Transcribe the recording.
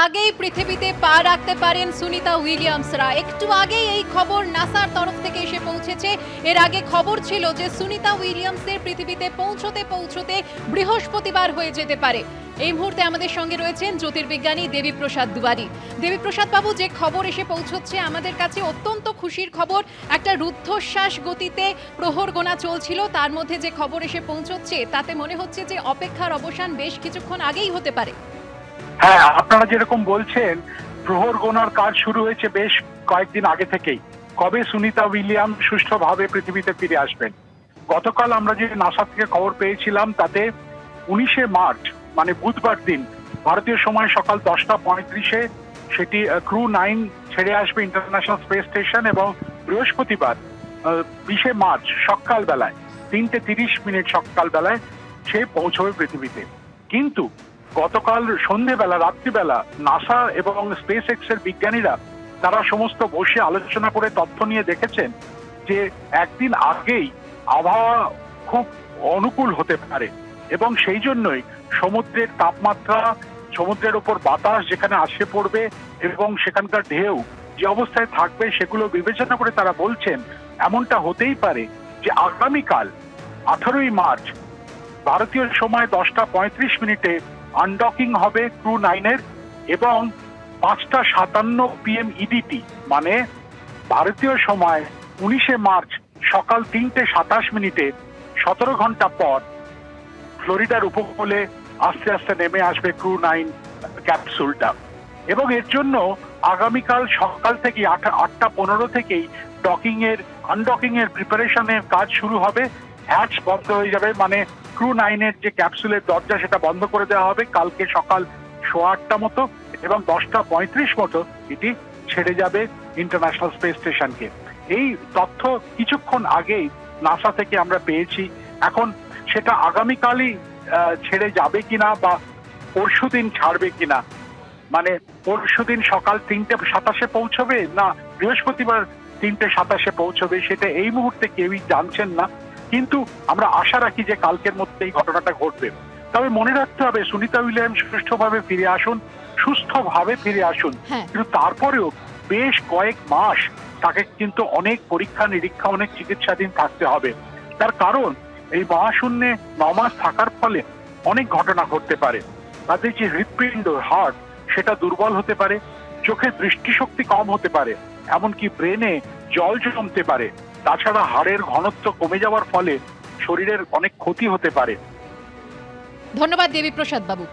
আগেই পৃথিবীতে পা রাখতে পারেন সুনিতা উইলিয়ামসরা। একটু আগেই এই খবর নাসার তরফ থেকে এসে পৌঁছেছে। এর আগে খবর ছিল যে সুনিতা উইলিয়ামসের পৃথিবীতে পৌঁছতে বৃহস্পতিবার হয়ে যেতে পারে। এই মুহূর্তে আমাদের সঙ্গে রয়েছেন জ্যোতির্বিজ্ঞানী দেবীপ্রসাদ দুয়ারি। দেবীপ্রসাদ বাবু, যে খবর এসে পৌঁছচ্ছে আমাদের কাছে অত্যন্ত খুশির খবর। একটা রুদ্ধশ্বাস গতিতে প্রহর গোনা চলছিল, তার মধ্যে যে খবর এসে পৌঁছচ্ছে তাতে মনে হচ্ছে যে অপেক্ষার অবসান বেশ কিছুক্ষণ আগেই হতে পারে। হ্যাঁ, আপনারা যেরকম বলছেন প্রহর গোনার কাজ শুরু হয়েছে বেশ কয়েকদিন আগে থেকেই। কবে সুনিতা উইলিয়ামস সুষ্ঠুভাবে পৃথিবীতে ফিরে আসবেন। গতকাল আমরা যে নাসা থেকে খবর পেয়েছিলাম তাতে 19শে মার্চ মানে বুধবার দিন ভারতীয় সময় সকাল 10:35 সেটি ক্রু 9 ছেড়ে আসবে ইন্টারন্যাশনাল স্পেস স্টেশন এবং বৃহস্পতিবার 20শে মার্চ সকালবেলায় 3:30 সকালবেলায় সে পৌঁছবে পৃথিবীতে। কিন্তু গতকাল সন্ধেবেলা রাত্রিবেলা নাসা এবং স্পেস এক্স এর বিজ্ঞানীরা তারা সমস্ত বসে আলোচনা করে তথ্য নিয়ে দেখেছেন যে একদিন আগেই আবহাওয়া খুব অনুকূল হতে পারে এবং সেই জন্যই সমুদ্রের তাপমাত্রা, সমুদ্রের ওপর বাতাস যেখানে আসে পড়বে এবং সেখানকার ঢেউ যে অবস্থায় থাকবে সেগুলো বিবেচনা করে তারা বলছেন এমনটা হতেই পারে যে আগামীকাল 18ই মার্চ ভারতীয় সময় 10:35 আনডকিং হবে ক্রু 9 এর এবং 5:57 PM ইডিটি মানে ভারতীয় সময় 19শে মার্চ সকাল 3:27 17 ঘন্টা পর ফ্লোরিডার উপকূলে আস্তে আস্তে নেমে আসবে ক্রু 9 ক্যাপসুলটা। এবং এর জন্য আগামীকাল সকাল থেকে 8:15 থেকেই আনডকিং এর প্রিপারেশনের কাজ শুরু হবে। হ্যাচ বন্ধ হয়ে যাবে, মানে ক্রু 9 এর যে ক্যাপসুলের দরজা সেটা বন্ধ করে দেওয়া হবে কালকে সকাল 8:15 মতো এবং 10:35 মতো এটি ছেড়ে যাবে ইন্টারন্যাশনাল স্পেস স্টেশনকে। এই তথ্য কিছুক্ষণ আগেই নাসা থেকে আমরা পেয়েছি। এখন সেটা আগামীকালই ছেড়ে যাবে কিনা বা পরশুদিন ছাড়বে কিনা, মানে পরশুদিন সকাল 3:27 পৌঁছবে না বৃহস্পতিবার 3:27 পৌঁছবে, সেটা এই মুহূর্তে কেউই জানছেন না। কিন্তু আমরা আশা রাখি যে কালকের মধ্যে এই ঘটনাটা ঘটবে। তবে মনে রাখতে হবে সুনিতা উইলিয়ামস সুষ্ঠুভাবে ফিরে আসুন, কিন্তু তারপরেও বেশ কয়েক মাস তাকে কিন্তু অনেক পরীক্ষা নিরীক্ষা, অনেক চিকিৎসাধীন থাকতে হবে। তার কারণ এই মহাশূন্যে 9 মাস থাকার ফলে অনেক ঘটনা ঘটতে পারে। তাদের যে হৃৎপিণ্ড হার্ট সেটা দুর্বল হতে পারে, চোখের দৃষ্টিশক্তি কম হতে পারে, এমনকি ব্রেনে জল জমতে পারে। তাছাড়া হাড়ের ঘনত্ব কমে যাওয়ার ফলে শরীরের অনেক ক্ষতি হতে পারে। ধন্যবাদ দেবীপ্রসাদ বাবু।